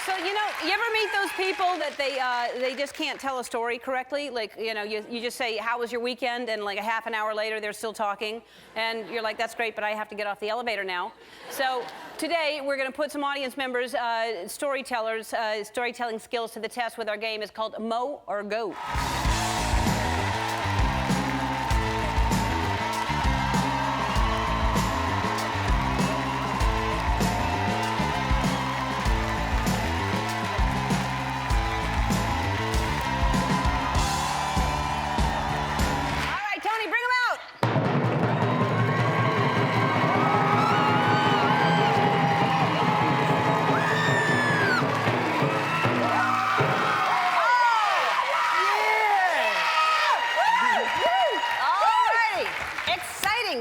So, you ever meet those people that they just can't tell a story correctly? Like, you just say, how was your weekend? And like a half an hour later, they're still talking. And you're like, that's great, but I have to get off the elevator now. So today, we're going to put some audience members, storytellers, storytelling skills to the test with our game. It's called Mo or Go.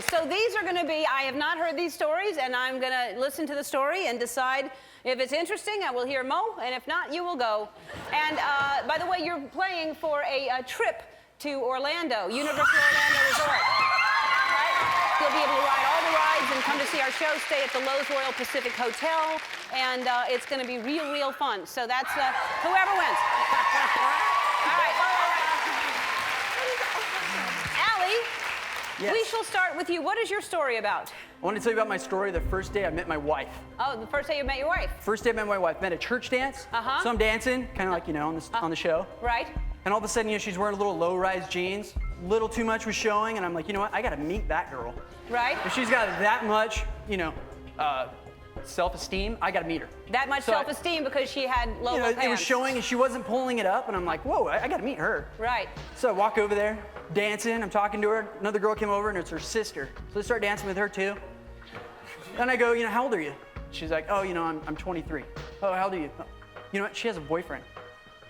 So these are going to be, I have not heard these stories, and I'm going to listen to the story and decide if it's interesting. I will hear Mo, and if not, you will go. And by the way, you're playing for a trip to Orlando, Universal Orlando Resort. Right? You'll be able to ride all the rides and come to see our show, stay at the Lowe's Royal Pacific Hotel, and it's going to be real fun. So that's whoever wins. All right. Yes. We shall start with you. What is your story about? I want to tell you about my story the first day I met my wife. Oh, the first day you met your wife? First day I met my wife. Met a church dance. Uh-huh. So I'm dancing, kind of like, on the show. Right. And all of a sudden, she's wearing a little low-rise jeans. Little too much was showing, and I'm like, you know what? I got to meet that girl. Right. If she's got that much, self-esteem, I got to meet her. That much self-esteem because she had low pants. It was showing, and she wasn't pulling it up, and I'm like, whoa, I got to meet her. Right. So I walk over there, dancing, I'm talking to her. Another girl came over, and it's her sister. So I start dancing with her, too. Then I go, how old are you? She's like, oh, I'm 23. Oh, how old are you? Oh, you know what? She has a boyfriend.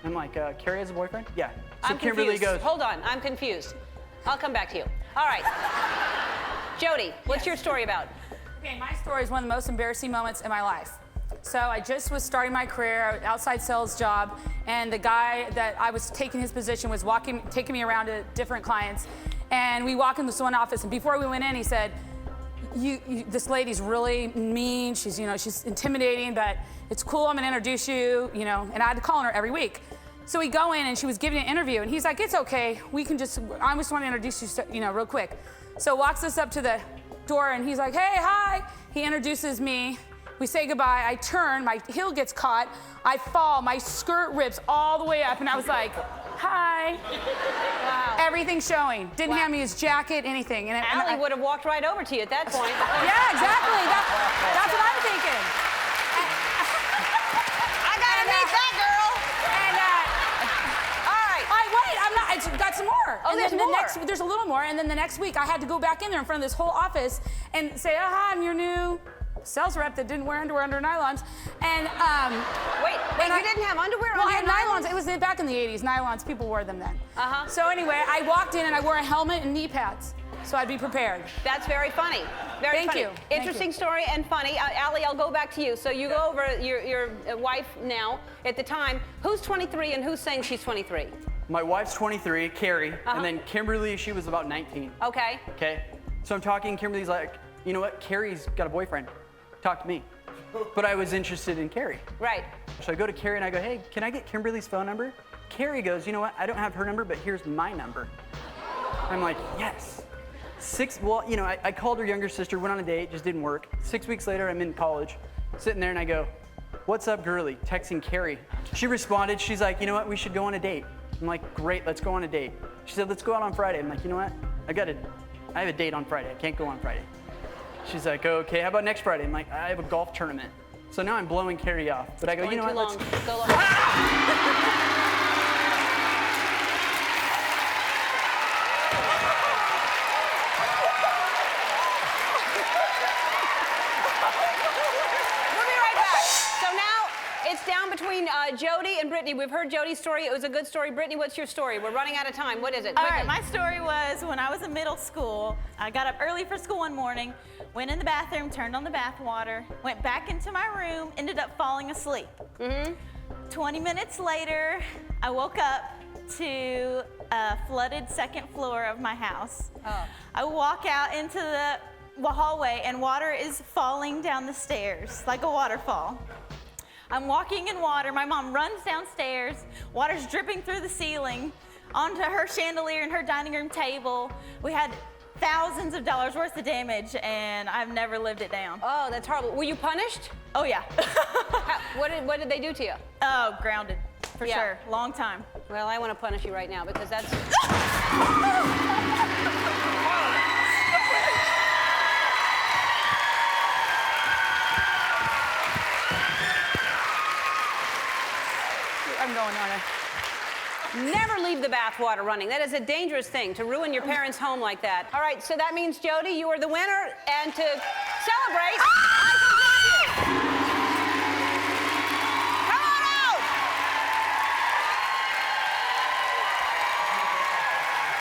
I'm like, Carrie has a boyfriend? Yeah. So I'm Kimberly confused. goes, hold on, I'm confused. I'll come back to you. All right. Jody, what's your story about? Okay, my story is one of the most embarrassing moments in my life. So I just was starting my career, outside sales job, and the guy that I was taking his position was taking me around to different clients. And we walk in this one office, and before we went in, he said, this lady's really mean, she's intimidating, but it's cool, I'm gonna introduce you, and I had to call on her every week. So we go in, and she was giving an interview, and he's like, it's okay, I just want to introduce you, real quick. So walks us up to the door, and he's like, hey, hi. He introduces me. We say goodbye. I turn, my heel gets caught. I fall, my skirt rips all the way up, and I was like, hi. Wow. Everything showing. Didn't hand me his jacket, anything. And Allie would have walked right over to you at that point. Yeah, exactly. That's what I'm thinking. I gotta meet that girl. All right. I've got some more. Oh, and there's then more. There's a little more, and then the next week I had to go back in there in front of this whole office and say, hi, I'm your new sales rep that didn't wear underwear under nylons. And wait, you didn't have underwear well, under I had nylons? nylons. It was back in the 80s. Nylons, people wore them then. Uh-huh. So anyway, I walked in and I wore a helmet and knee pads, so I'd be prepared. That's very funny. Very Thank funny. you. Interesting story and funny. Allie, I'll go back to you. So you go over your wife now. At the time, who's 23 and who's saying she's 23? my wife's 23, Carrie, and then Kimberly, she was about 19. Okay. Okay. So I'm talking, Kimberly's like, you know what? Carrie's got a boyfriend. Talk to me. But I was interested in Carrie. Right. So I go to Carrie and I go, hey, can I get Kimberly's phone number? Carrie goes, you know what? I don't have her number, but here's my number. I'm like, yes. I called her younger sister, went on a date, just didn't work. 6 weeks later, I'm in college, sitting there and I go, what's up, girly? Texting Carrie. She responded, she's like, you know what? We should go on a date. I'm like, great, let's go on a date. She said, let's go out on Friday. I'm like, you know what? I have a date on Friday. I can't go on Friday. She's like, okay, how about next Friday? I'm like, I have a golf tournament. So now I'm blowing Carrie off. But I go, you know what? Let's go long. We'll be right back. So now it's down between Jody and Brittany. We've heard Jody's story. It was a good story. Brittany, what's your story? We're running out of time. What is it? All right, my story was when I was in middle school. I got up early for school one morning, went in the bathroom, turned on the bath water, went back into my room, ended up falling asleep. 20 minutes later, I woke up to a flooded second floor of my house. Oh. I walk out into the hallway and water is falling down the stairs like a waterfall. I'm walking in water. My mom runs downstairs. Water's dripping through the ceiling onto her chandelier and her dining room table. We had thousands of dollars worth of damage, and I've never lived it down. Oh, that's horrible. Were you punished? Oh, yeah. What did they do to you? Oh, grounded, for Yeah. sure. Long time. Well, I want to punish you right now because that's... I'm going on it. Never leave the bath water running. That is a dangerous thing, to ruin your parents' home like that. All right, so that means, Jody, you are the winner, and to celebrate, I present you. Come on out!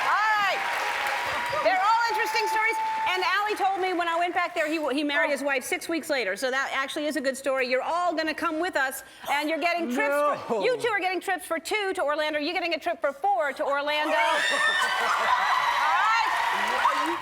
All right. They're all interesting stories, and Allie told me when I went back there, he married his wife 6 weeks later, so that actually is a good story. You're all gonna come with us, and you're getting trips. No. You two are getting trips for 2 to Orlando. You're getting a trip for 4 to Orlando. All right?